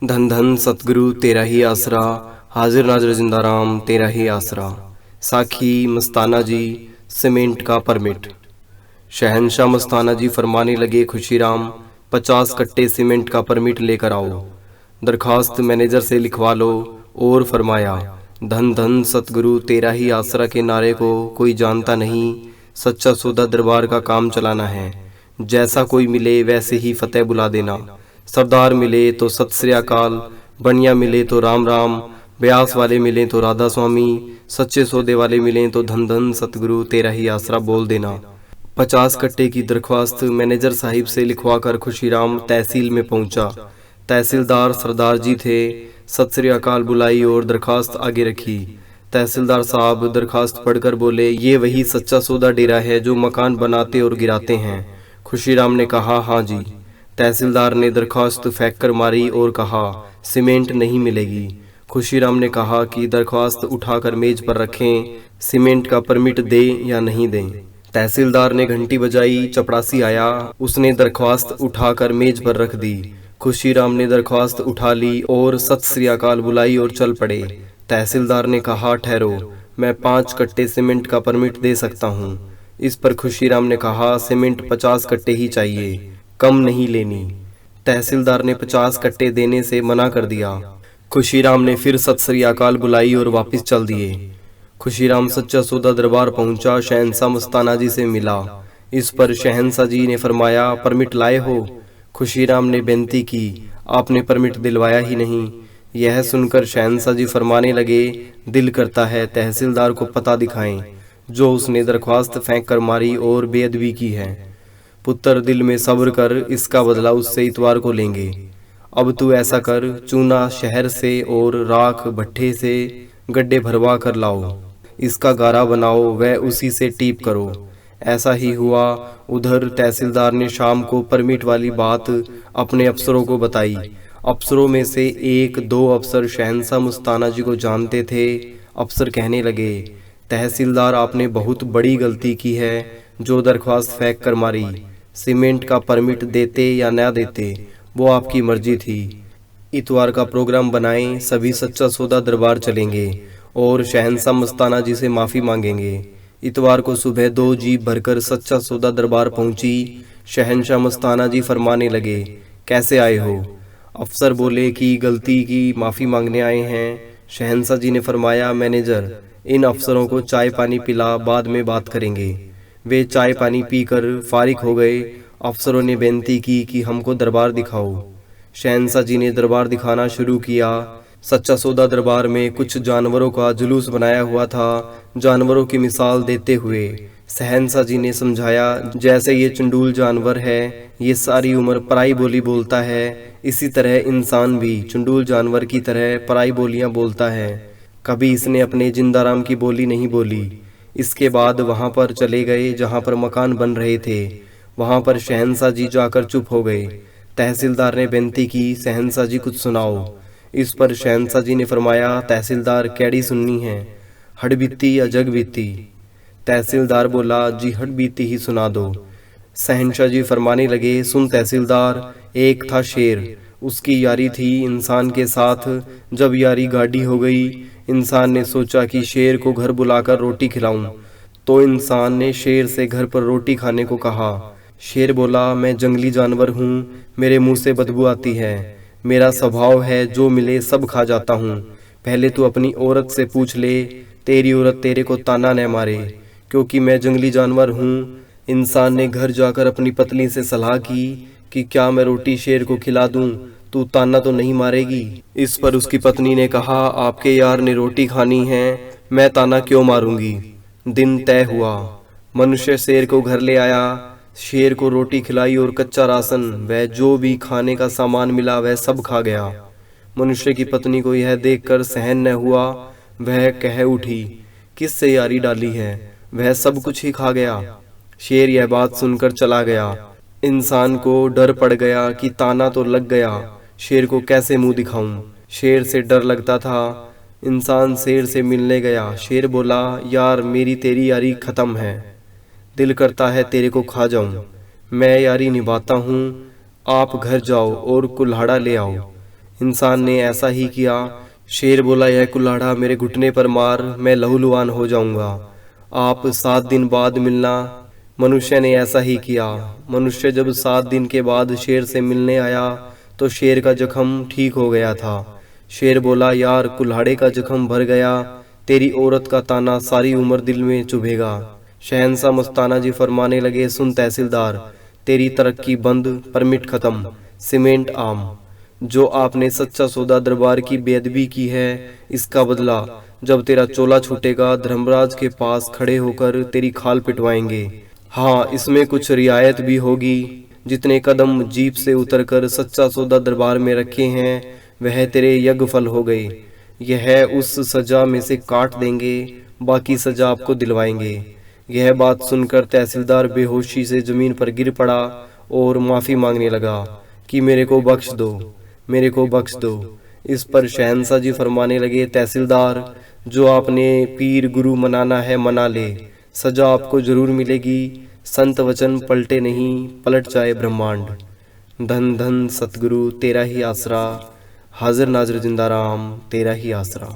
धन धन सतगुरु तेरा ही आसरा, हाजिर नाजर जिंदा राम तेरा ही आसरा। साखी मस्ताना जी, सीमेंट का परमिट। शहनशाह मस्ताना जी फरमाने लगे, खुशीराम 50 कट्टे सीमेंट का परमिट लेकर आओ। दरखास्त मैनेजर से लिखवा लो। और फरमाया, धन धन सतगुरु तेरा ही आसरा के नारे को कोई जानता नहीं। सच्चा सौदा दरबार का काम चलाना है। जैसा कोई मिले वैसे ही फतेह बुला देना। सरदार मिले तो सत श्री अकाल, बनिया मिले तो राम राम, ब्यास वाले मिले तो राधा स्वामी, सच्चे सौदे वाले मिले तो धन धन सतगुरु तेरा ही आसरा बोल देना। 50 कट्टे की दरख्वास्त मैनेजर साहिब से लिखवाकर खुशीराम तहसील में पहुंचा। तहसीलदार सरदार जी थे। सत श्री अकाल बुलाई और दरखास्त आगे रखी। तहसीलदार साहब दरखास्त पढ़कर बोले, ये वही सच्चा सौदा डेरा है जो मकान बनाते और गिराते हैं। खुशीराम ने कहा, हाँ जी। तहसीलदार ने दरख्वास्त फेंक कर मारी और कहा, सीमेंट नहीं मिलेगी। खुशीराम ने कहा कि दरख्वास्त उठाकर मेज पर रखें, सीमेंट का परमिट दें या नहीं दें। तहसीलदार ने घंटी बजाई, चपरासी आया, उसने दरख्वास्त उठाकर मेज पर रख दी। खुशीराम ने दरख्वास्त उठा ली और सत श्री अकाल बुलाई और चल पड़े। तहसीलदार ने कहा, ठहरो, मैं 5 कट्टे सीमेंट का परमिट दे सकता हूँ। इस पर खुशीराम ने कहा, सीमेंट 50 कट्टे ही चाहिए, कम नहीं लेनी। तहसीलदार ने 50 कट्टे देने से मना कर दिया। खुशीराम ने फिर सत श्री अकाल बुलाई और वापस चल दिए। खुशीराम सच्चा सौदा दरबार पहुंचा, शहनशाह मस्ताना जी से मिला। इस पर शहनशाह जी ने फरमाया, परमिट लाए हो? खुशीराम ने बेनती की, आपने परमिट दिलवाया ही नहीं। यह सुनकर शहनशाह जी फरमाने लगे, दिल करता है तहसीलदार को पता दिखाएं जो उसने दरख्वास्त फेंक कर मारी और बेअदबी की है। पुत्र दिल में सब्र कर, इसका बदला उससे इतवार को लेंगे। अब तू ऐसा कर, चूना शहर से और राख भट्ठे से गड्ढे भरवा कर लाओ, इसका गारा बनाओ, वह उसी से टीप करो। ऐसा ही हुआ। उधर तहसीलदार ने शाम को परमिट वाली बात अपने अफसरों को बताई। अफसरों में से 1-2 अफसर शहनशाह मस्ताना जी को जानते थे। अफसर कहने लगे, तहसीलदार आपने बहुत बड़ी गलती की है जो दरख्वास्त फेंक कर मारी। सीमेंट का परमिट देते या न देते वो आपकी मर्जी थी। इतवार का प्रोग्राम बनाएं, सभी सच्चा सौदा दरबार चलेंगे और शहनशाह मस्ताना जी से माफ़ी मांगेंगे। इतवार को सुबह 2 जीप भरकर सच्चा सौदा दरबार पहुंची। शहनशाह मस्ताना जी फरमाने लगे, कैसे आए हो? अफसर बोले कि गलती की माफ़ी मांगने आए हैं। शहनशाह जी ने फरमाया, मैनेजर इन अफसरों को चाय पानी पिला, बाद में बात करेंगे। वे चाय पानी पीकर फारिग हो गए। अफसरों ने बेनती की कि हमको दरबार दिखाओ। शहनशाह जी ने दरबार दिखाना शुरू किया। सच्चा सौदा दरबार में कुछ जानवरों का जुलूस बनाया हुआ था। जानवरों की मिसाल देते हुए शहनशाह जी ने समझाया, जैसे ये चंडूल जानवर है, ये सारी उम्र पराई बोली बोलता है, इसी तरह इंसान भी चंडूल जानवर की तरह पराई बोलियां बोलता है। कभी इसने अपने जिंदाराम की बोली नहीं बोली। इसके बाद वहां पर चले गए जहां पर मकान बन रहे थे। वहां पर शहनशाह जी जाकर चुप हो गए। तहसीलदार ने बेनती की, शहनशाह जी कुछ सुनाओ। इस पर शहनशाह जी ने फरमाया, तहसीलदार कैडी सुननी है, हड़बीती या जग बीती? तहसीलदार बोला, जी हड़बीती ही सुना दो। शहनशाह जी फरमाने लगे, सुन तहसीलदार, एक था शेर, उसकी यारी थी इंसान के साथ। जब यारी गाढ़ी हो गई, इंसान ने सोचा कि शेर को घर बुलाकर रोटी खिलाऊं, तो इंसान ने शेर से घर पर रोटी खाने को कहा। शेर बोला, मैं जंगली जानवर हूँ, मेरे मुंह से बदबू आती है, मेरा स्वभाव है जो मिले सब खा जाता हूँ। पहले तू अपनी औरत से पूछ ले, तेरी औरत तेरे को ताना न मारे, क्योंकि मैं जंगली जानवर हूँ। इंसान ने घर जाकर अपनी पत्नी से सलाह की कि क्या मैं रोटी शेर को खिला दूं, तू ताना तो नहीं मारेगी? इस पर उसकी पत्नी ने कहा, आपके यार ने रोटी खानी है, मैं ताना क्यों मारूंगी। दिन तय हुआ। मनुष्य शेर को घर ले आया, शेर को रोटी खिलाई और कच्चा राशन वह जो भी खाने का सामान मिला वह सब खा गया। मनुष्य की पत्नी को यह देखकर सहन न हुआ। वह कह उठी, किससे यारी डाली है, वह सब कुछ ही खा गया। शेर यह बात सुनकर चला गया। इंसान को डर पड़ गया कि ताना तो लग गया, शेर को कैसे मुंह दिखाऊं। शेर से डर लगता था। इंसान शेर से मिलने गया। शेर बोला, यार मेरी तेरी यारी खत्म है, दिल करता है तेरे को खा जाऊं। मैं यारी निभाता हूँ, आप घर जाओ और कुल्हाड़ा ले आओ। इंसान ने ऐसा ही किया। शेर बोला, यह कुल्हाड़ा मेरे घुटने पर मार, मैं लहूलुहान हो जाऊंगा। आप 7 दिन बाद मिलना। मनुष्य ने ऐसा ही किया। मनुष्य जब 7 दिन के बाद शेर से मिलने आया तो शेर का जख्म ठीक हो गया था। शेर बोला, यार कुल्हाड़े का जख्म भर गया, तेरी औरत का ताना सारी उम्र दिल में चुभेगा। शहंशाह मस्ताना जी फरमाने लगे, सुन तहसीलदार, तेरी तरक्की बंद, परमिट खत्म, सीमेंट आम। जो आपने सच्चा सौदा दरबार की बेअदबी की है, इसका बदला जब तेरा चोला छूटेगा धर्मराज के पास खड़े होकर तेरी खाल पिटवाएंगे। हाँ, इसमें कुछ रियायत भी होगी। जितने कदम जीप से उतरकर सच्चा सौदा दरबार में रखे हैं वह तेरे यज्ञ फल हो गए। यह उस सजा में से काट देंगे, बाकी सजा आपको दिलवाएंगे। यह बात सुनकर तहसीलदार बेहोशी से जमीन पर गिर पड़ा और माफी मांगने लगा कि मेरे को बख्श दो, मेरे को बख्श दो। इस पर शहंशाह जी फरमाने लगे, तहसीलदार, जो आपने पीर गुरु मनाना है मना ले, सजा आपको जरूर मिलेगी। संत वचन पलटे नहीं, पलट जाए ब्रह्मांड। धन धन सतगुरु तेरा ही आसरा, हाजिर नाजिर जिंदा राम तेरा ही आसरा।